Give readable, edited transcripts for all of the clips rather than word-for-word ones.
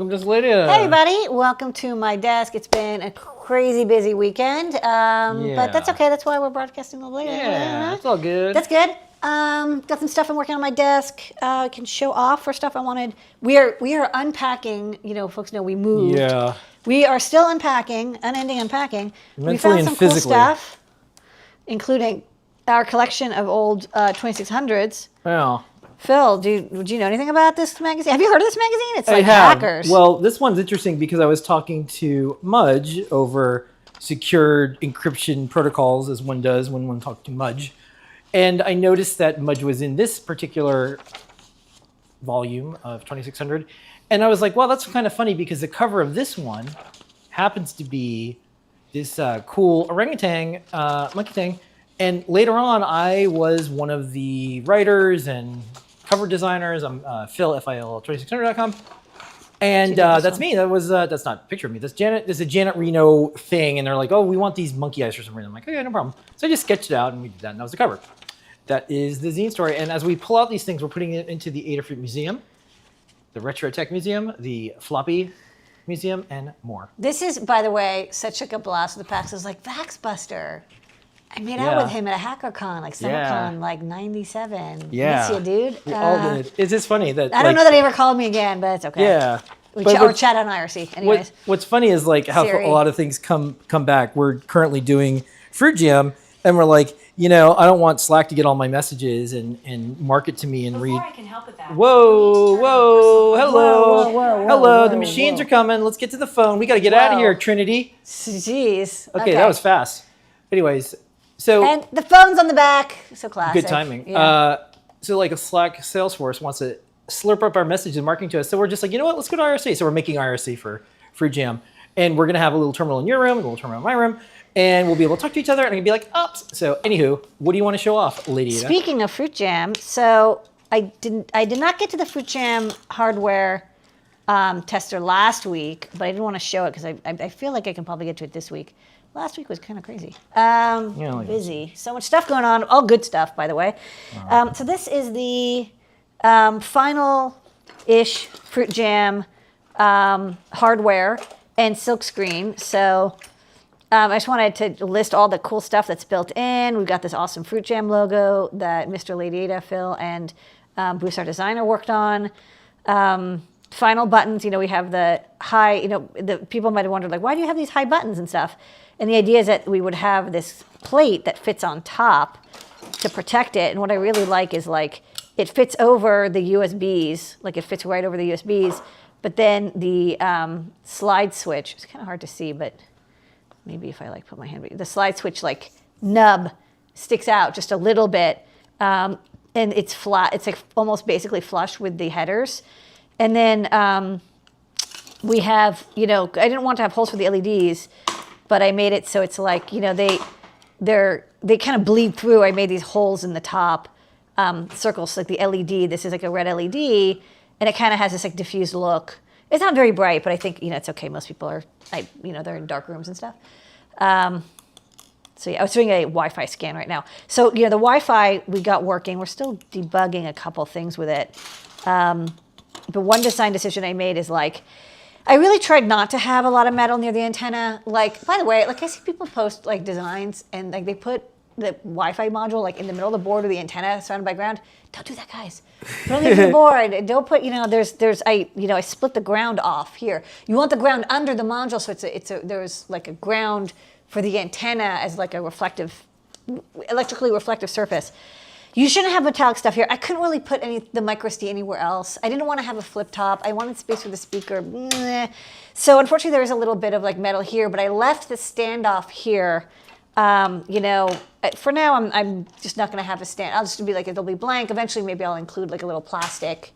welcome to Ladyada. Hey everybody, welcome to my desk. It's been a crazy busy weekend, but that's okay. That's why we're broadcasting the Ladyada. Yeah, that's all good. That's good. Got some stuff I'm working on my desk. I can show off for stuff I wanted. We are unpacking. You know, folks know we moved. Yeah. We are still unpacking, unending unpacking. Mentally we found and some physically. cool stuff, including our collection of old 2600s. Yeah. Phil, do you know anything about this magazine? Have you heard of this magazine? It's I like have. hackers. Well, this one's interesting because I was talking to Mudge over secured encryption protocols, as one does when one talks to Mudge. And I noticed that Mudge was in this particular volume of 2600. And I was like, well, that's kind of funny because the cover of this one happens to be this cool orangutan, monkey thing. And later on, I was one of the writers and cover designers. I'm Phil, FIL2600.com. And that's me. That's not a picture of me. That's Janet. There's a Janet Reno thing. And they're like, oh, we want these monkey eyes for some reason. I'm like, okay, no problem. So I just sketched it out and we did that. And that was the cover. That is the zine story. And as we pull out these things, we're putting it into the Adafruit Museum, the Retro Tech Museum, the Floppy Museum, and more. This is, by the way, such like a blast of the past. It was like Vaxbuster. I made out with him at a HackerCon, like SummerCon, like 97. Yeah. Miss you, dude. We all did. It's just funny that I don't know that he ever called me again, but it's okay. Yeah. Or chat on IRC. Anyways. What's funny is like how Siri. a lot of things come back. We're currently doing FruitJam, and we're like, you know, I don't want Slack to get all my messages and mark it to me and read. I can help with that. Whoa, hello. Whoa, the machines are coming. Let's get to the phone. We got to get out of here, Trinity. Jeez. Okay, that was fast. Anyways, so. And the phone's on the back. So classic. Good timing. Yeah. So like a Slack Salesforce wants to slurp up our messages and marketing to us. So we're just like, you know what, let's go to IRC. So we're making IRC for FruitJam. And we're going to have a little terminal in your room, a little terminal in my room. And we'll be able to talk to each other and it'll be like, oops. So anywho, what do you want to show off, Ladyada? Speaking of FruitJam, so I did not get to the FruitJam hardware tester last week, but I didn't want to show it because I feel like I can probably get to it this week. Last week was kind of crazy. Busy. So much stuff going on. All good stuff, by the way. So this is the final-ish FruitJam hardware and silkscreen. So I just wanted to list all the cool stuff that's built in. We've got this awesome FruitJam logo that Mr. Ladyada, Phil, and Bruce, our designer, worked on. Final buttons, you know, we have the high, you know, the people might have wondered, like, why do you have these high buttons and stuff? And the idea is that we would have this plate that fits on top to protect it. And what I really like is, like, it fits over the USBs, like it fits right over the USBs. But then the slide switch, it's kind of hard to see, but maybe if I like put my hand, the slide switch like nub sticks out just a little bit. And it's flat, it's like almost basically flush with the headers. And then we have, you know, I didn't want to have holes for the LEDs, but I made it so it's like, you know, they kind of bleed through. I made these holes in the top, circles, like the LED. This is like a red LED, and it kind of has this like diffused look. It's not very bright, but I think, you know, it's okay. Most people are, you know, they're in dark rooms and stuff. So yeah, I was doing a Wi-Fi scan right now. So, you know, the Wi-Fi we got working. We're still debugging a couple things with it. But one design decision I made is like, I really tried not to have a lot of metal near the antenna. Like, by the way, like I see people post like designs and like they put the Wi-Fi module like in the middle of the board with the antenna surrounded by ground. Don't do that, guys. Put it on the board. Don't put, you know, I split the ground off here. You want the ground under the module, so there's like a ground for the antenna as like a electrically reflective surface. You shouldn't have metallic stuff here. I couldn't really put the micro SD anywhere else. I didn't want to have a flip top. I wanted space for the speaker. So unfortunately, there is a little bit of like metal here, but I left the standoff here. You know, for now, I'm just not going to have a stand. I'll just be like, it'll be blank. Eventually, maybe I'll include like a little plastic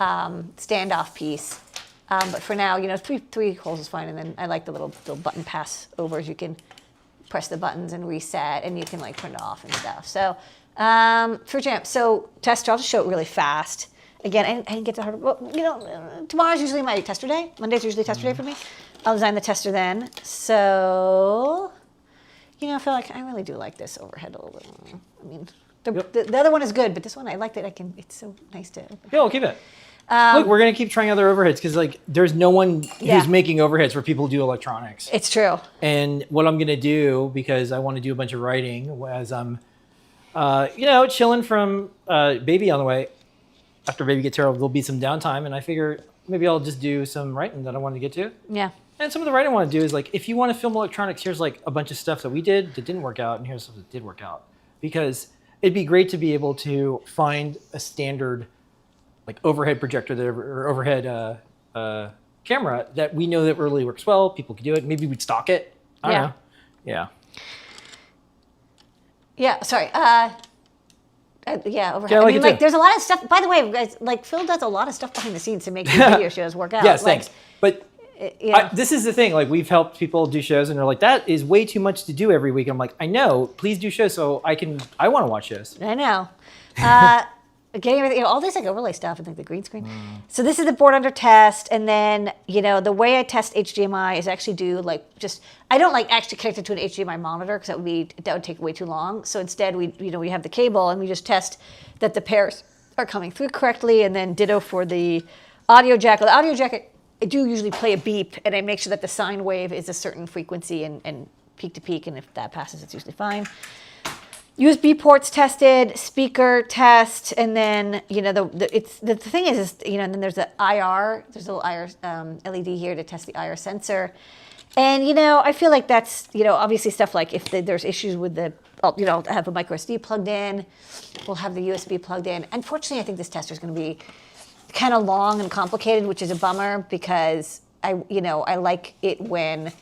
standoff piece. But for now, you know, three holes is fine. And then I like the little button pass overs. You can press the buttons and reset, and you can like turn it off and stuff. So FruitJam. So tester, I'll just show it really fast. Again, I didn't get to hard. Well, you know, tomorrow's usually my tester day. Monday's usually tester day for me. I'll design the tester then. So, you know, I feel like I really do like this overhead a little bit. I mean, the other one is good, but this one I liked it. It's so nice to open. Yeah, we'll keep it. Look, we're gonna keep trying other overheads because like there's no one Yeah. who's making overheads for people who do electronics. It's true. And what I'm gonna do, because I want to do a bunch of writing as I'm, chilling from baby on the way. After baby gets here, there'll be some downtime, and I figure maybe I'll just do some writing that I want to get to. Yeah. And some of the writing I want to do is like, if you want to film electronics, here's like a bunch of stuff that we did that didn't work out, and here's stuff that did work out. Because it'd be great to be able to find a standard like overhead projector or overhead camera that we know that really works well. People could do it. Maybe we'd stock it. I don't know. Yeah. Yeah. Sorry. Yeah, overhead. Yeah, I like it too. there's a lot of stuff. By the way, guys, like Phil does a lot of stuff behind the scenes to make these video shows work out. Yes, like, thanks. But this is the thing. Like we've helped people do shows, and they're like, "That is way too much to do every week." I'm like, "I know. Please do shows so I want to watch shows." I know. Getting everything, all this like overlay stuff and like the green screen. So this is the board under test, and then the way I test HDMI is actually I don't like actually connect it to an HDMI monitor because that would take way too long. So instead we have the cable and we just test that the pairs are coming through correctly, and then ditto for the audio jack. The audio jack, I do usually play a beep, and I make sure that the sine wave is a certain frequency and peak to peak, and if that passes, it's usually fine. USB ports tested, speaker test, and then the thing is and then there's the IR. There's a little IR LED here to test the IR sensor, and I feel like that's obviously stuff like if there's issues with the have a micro SD plugged in, we'll have the USB plugged in. Unfortunately, I think this tester is going to be kind of long and complicated, which is a bummer because I like it when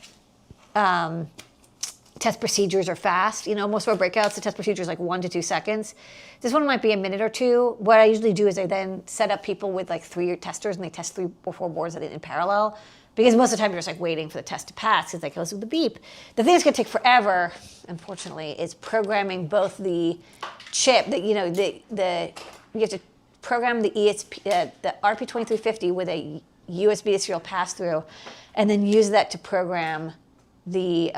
test procedures are fast. Most of our breakouts, the test procedure is like 1 to 2 seconds. This one might be a minute or two. What I usually do is I then set up people with like 3 testers, and they test 3 or 4 boards in parallel. Because most of the time you're just like waiting for the test to pass because it goes with the beep. The thing that's going to take forever, unfortunately, is programming both the chip that you have to program the ESP, the RP2350 with a USB to serial pass through, and then use that to program the.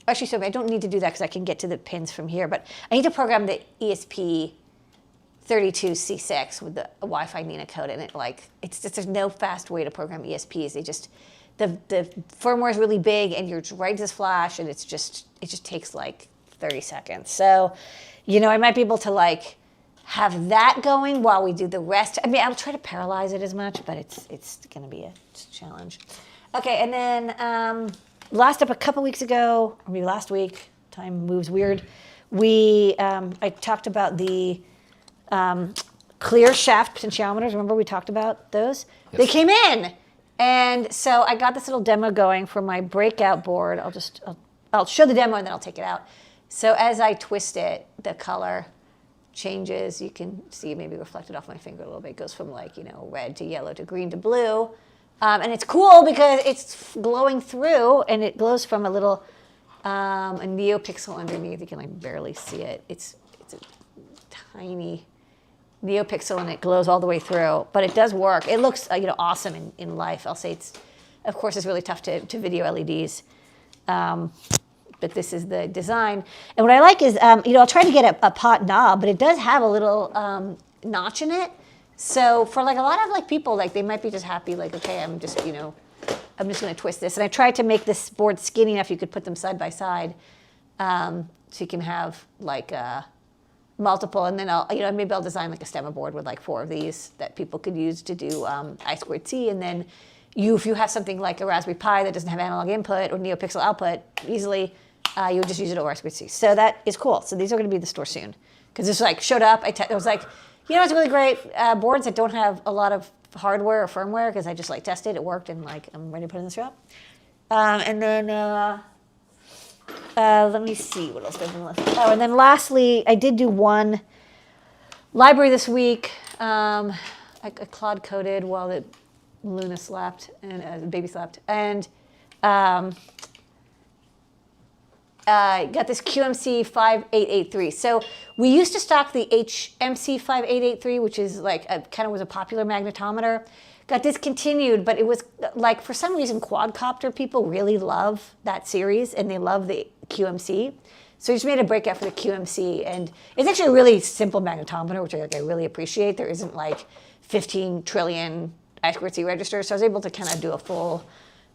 Actually, so I don't need to do that because I can get to the pins from here, but I need to program the ESP32C6 with the Wi-Fi Nina code in it. There's no fast way to program ESPs. The firmware is really big, and you're right to this flash, and it just takes like 30 seconds. So, I might be able to have that going while we do the rest. I mean, I'll try to parallelize it as much, but it's going to be a challenge. Okay, and then. Last up a couple weeks ago, or maybe last week, time moves weird. I talked about the clear shaft potentiometers. Remember we talked about those? Yes. They came in, and so I got this little demo going for my breakout board. I'll show the demo and then I'll take it out. So as I twist it, the color changes. You can see maybe reflected off my finger a little bit. It goes from red to yellow to green to blue. And it's cool because it's glowing through, and it glows from a little a neopixel underneath. You can barely see it. It's a tiny neopixel, and it glows all the way through. But it does work. It looks awesome in life. I'll say it's really tough to video LEDs. But this is the design. And what I like is I'll try to get a pot knob, but it does have a little notch in it. So for a lot of people, they might be just happy, okay, I'm just going to twist this. And I tried to make this board skinny enough you could put them side by side, so you can have multiple. And then maybe I'll design a stemma board with 4 of these that people could use to do I2C. And then if you have something like a Raspberry Pi that doesn't have analog input or NeoPixel output easily, you would just use it over I2C. So that is cool. So these are going to be in the store soon. Because this showed up, I was like, it's really great. Boards that don't have a lot of hardware or firmware, because I just tested, it worked, and I'm ready to put it in the shop. And then let me see what else I've been listening. Oh, and then lastly, I did do one library this week. I cloud coded while the Luna slept and the baby slept, and got this QMC 5883. So we used to stock the HMC 5883, which is kind of was a popular magnetometer. Got discontinued, but it was for some reason quadcopter people really love that series, and they love the QMC. So we just made a breakout for the QMC, and it's actually a really simple magnetometer, which I really appreciate. There isn't 15 trillion I2C registers. So I was able to kind of do a full,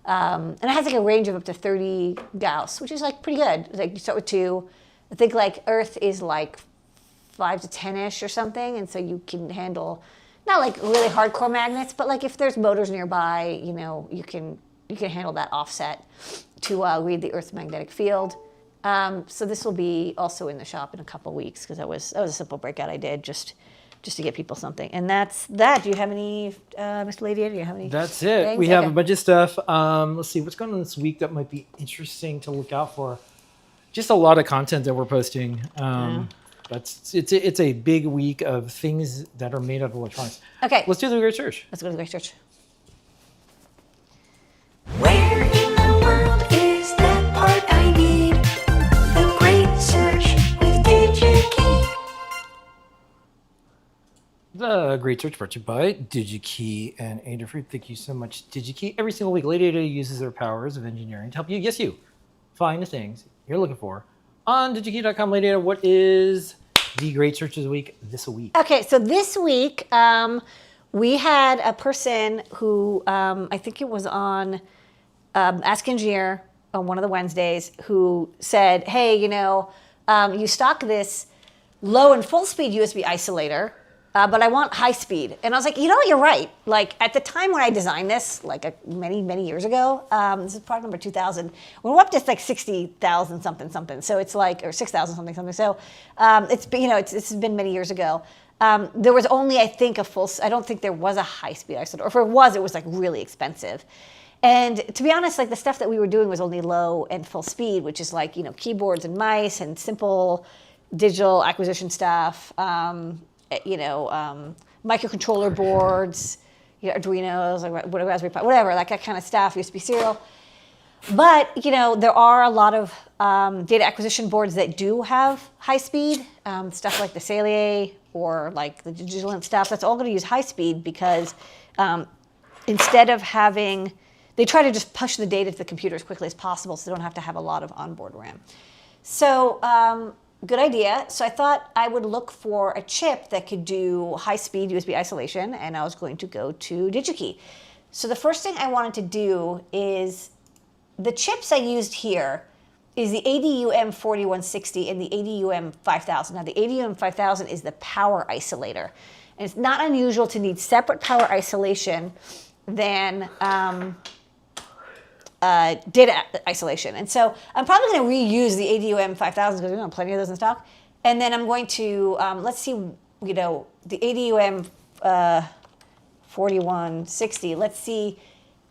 and it has like a range of up to 30 Gauss, which is like pretty good. Like you start with 2. I think like Earth is like 5 to 10-ish or something. And so you can handle, not like really hardcore magnets, but like if there's motors nearby, you know, you can handle that offset to read the Earth's magnetic field. So this will be also in the shop in a couple weeks because that was a simple breakout I did just to get people something. And that's that. Do you have any, Mr. Ladyada, do you have any? That's it. things? We have a bunch of stuff. Let's see what's going on this week that might be interesting to look out for. Just a lot of content that we're posting. It's a big week of things that are made out of electronics. Okay. Let's do the Great Search. Let's go to the Great Search. Where in the world is that part I need? The Great Search with DigiKey. The Great Search brought to you by DigiKey and Adafruit. Thank you so much, DigiKey. Every single week, Ladyada uses their powers of engineering to help you, yes, you, find the things you're looking for. On digikey.com, Ladyada, what is the Great Search of the week this week? Okay, so this week we had a person who I think it was on Ask Engineer on one of the Wednesdays who said, hey, you know, you stock this low and full speed USB isolator, but I want high speed. And I was like, you know what, you're right. Like at the time when I designed this, like many, many years ago, this is product number 2000, we're up to like 60,000 something. So it's like, or 6,000 something. So it's been many years ago. There was only, I think, I don't think there was a high speed isolator. Or if it was like really expensive. And to be honest, like the stuff that we were doing was only low and full speed, which is like, you know, keyboards and mice and simple digital acquisition stuff, microcontroller boards, you know, Arduinos, like whatever, Raspberry Pi, whatever, like that kind of stuff, USB serial. But, you know, there are a lot of data acquisition boards that do have high speed, stuff like the Salier or like the Digilent stuff. That's all going to use high speed because instead of they try to just push the data to the computer as quickly as possible so they don't have to have a lot of onboard RAM. So good idea. So I thought I would look for a chip that could do high-speed USB isolation, and I was going to go to DigiKey. So the first thing I wanted to do is the chips I used here is the ADUM4160 and the ADUM5000. Now the ADUM5000 is the power isolator, and it's not unusual to need separate power isolation than data isolation. And so I'm probably going to reuse the ADUM5000 because we have plenty of those in stock. And then I'm going to, let's see, you know, the ADUM4160. Let's see.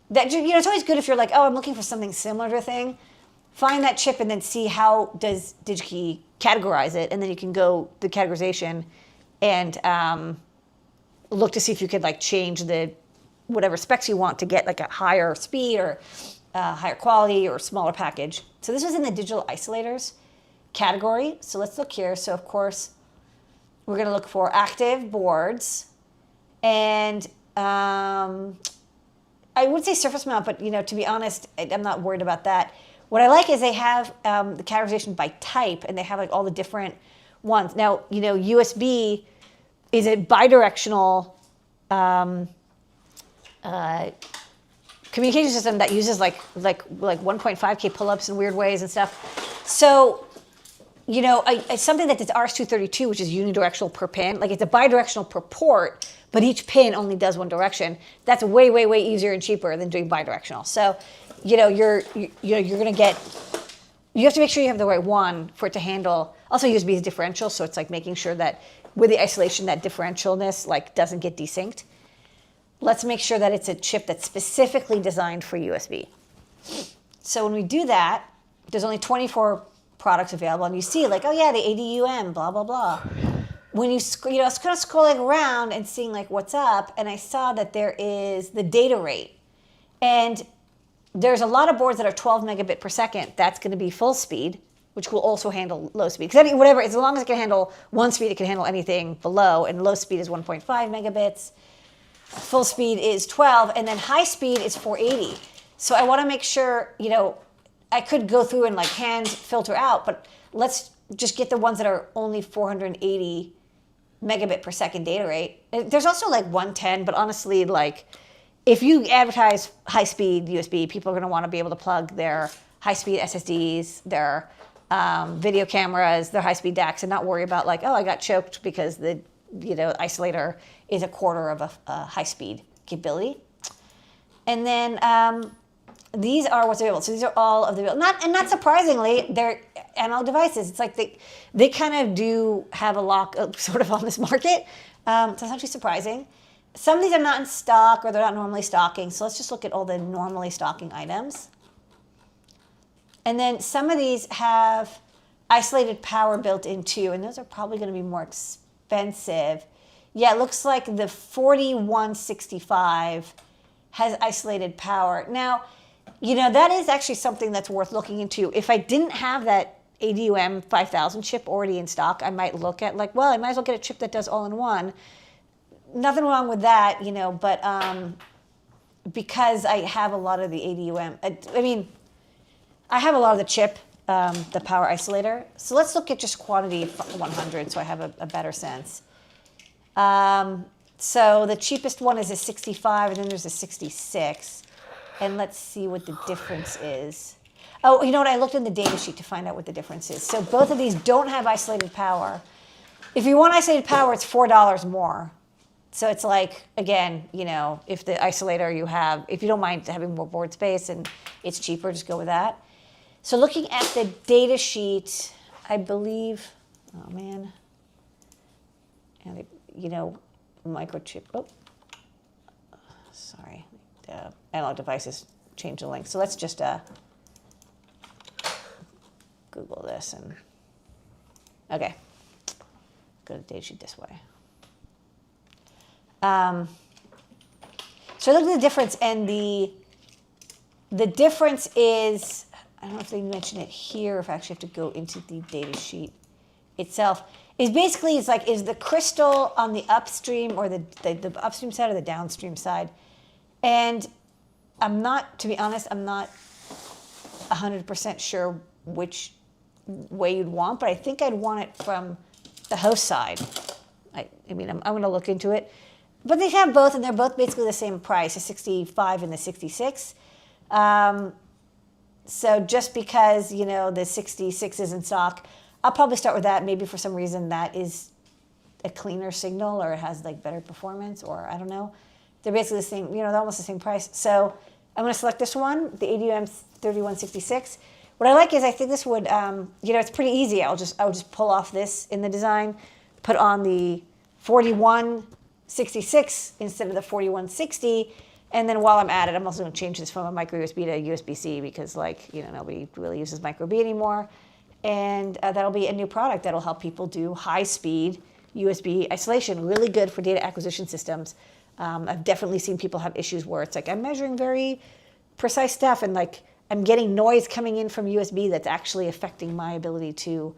That, you know, it's always good if you're like, oh, I'm looking for something similar to a thing. Find that chip and then see how does DigiKey categorize it. And then you can go the categorization and look to see if you could like change the whatever specs you want to get like a higher speed or higher quality or smaller package. So this was in the digital isolators category. So let's look here. So of course, we're going to look for active boards. And I would say surface mount, but you know, to be honest, I'm not worried about that. What I like is they have the categorization by type, and they have like all the different ones. Now, you know, USB is a bidirectional communication system that uses like 1.5K pull-ups in weird ways and stuff. So, you know, something that does RS-232, which is unidirectional per pin, like it's a bidirectional per port, but each pin only does one direction. That's way, way, way easier and cheaper than doing bidirectional. So, you know, you're gonna get. You have to make sure you have the right one for it to handle. Also, USB is differential, so it's like making sure that with the isolation, that differentialness like doesn't get desynced. Let's make sure that it's a chip that's specifically designed for USB. So when we do that, there's only 24 products available, and you see like, oh yeah, the ADUM, blah blah blah. When I was kind of scrolling around and seeing like what's up, and I saw that there is the data rate, and there's a lot of boards that are 12 megabit per second. That's going to be full speed, which will also handle low speed. Because whatever, as long as it can handle one speed, it can handle anything below. And low speed is 1.5 megabits. Full speed is 12, and then high speed is 480. So I want to make sure, you know, I could go through and like hand filter out, but let's just get the ones that are only 480 megabit per second data rate. There's also like 110, but honestly, like if you advertise high speed USB, people are going to want to be able to plug their high speed SSDs, their video cameras, their high speed DACs, and not worry about like, oh, I got choked because the isolator is a quarter of a high speed capability. And then these are what's available. So these are all of the not surprisingly, they're analog devices. It's like they kind of do have a lock sort of on this market. So it's actually surprising. Some of these are not in stock or they're not normally stocking. So let's just look at all the normally stocking items. And then some of these have isolated power built in too, and those are probably going to be more expensive. Yeah, it looks like the 4165 has isolated power. Now, that is actually something that's worth looking into. If I didn't have that ADUM 5000 chip already in stock, I might look at like, well, I might as well get a chip that does all in one. Nothing wrong with that, but because I have a lot of the ADUM, I have a lot of the chip, the power isolator. So let's look at just quantity 100 so I have a better sense. So the cheapest one is a 65 and then there's a 66. And let's see what the difference is. Oh, you know what? I looked in the data sheet to find out what the difference is. So both of these don't have isolated power. If you want isolated power, it's $4 more. So it's like, again, if the isolator you have, if you don't mind having more board space and it's cheaper, just go with that. So looking at the data sheet, I believe, oh man, and microchip, sorry, analog devices change the link. So let's just Google this and, okay, go to the data sheet this way. So look at the difference, and the difference is, I don't know if they mention it here, if I actually have to go into the data sheet itself, is basically, is the crystal on the upstream or the upstream side or the downstream side. And to be honest, I'm not 100% sure which way you'd want, but I think I'd want it from the host side. I'm going to look into it. But they have both, and they're both basically the same price, the 65 and the 66. So just because, the 66 is in stock, I'll probably start with that. Maybe for some reason that is a cleaner signal or it has better performance, or I don't know. They're basically the same, they're almost the same price. So I'm going to select this one, the ADUM 3166. What I like is I think this would, it's pretty easy. I'll just pull off this in the design, put on the 4166 instead of the 4160. And then while I'm at it, I'm also going to change this from a micro USB to USB-C because nobody really uses micro B anymore. And that'll be a new product that'll help people do high-speed USB isolation. Really good for data acquisition systems. I've definitely seen people have issues where it's like I'm measuring very precise stuff and I'm getting noise coming in from USB that's actually affecting my ability to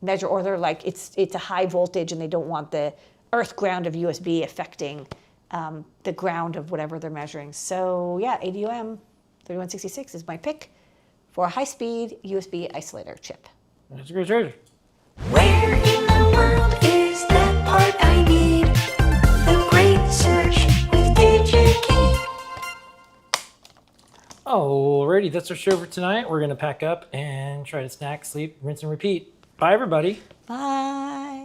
measure, or they're it's a high voltage and they don't want the earth ground of USB affecting the ground of whatever they're measuring. So yeah, ADUM 3166 is my pick for a high-speed USB isolator chip. That's a great treasure. Where in the world is that part I need? The great search with DigiKey. Alrighty, that's our show for tonight. We're going to pack up and try to snack, sleep, rinse, and repeat. Bye, everybody. Bye.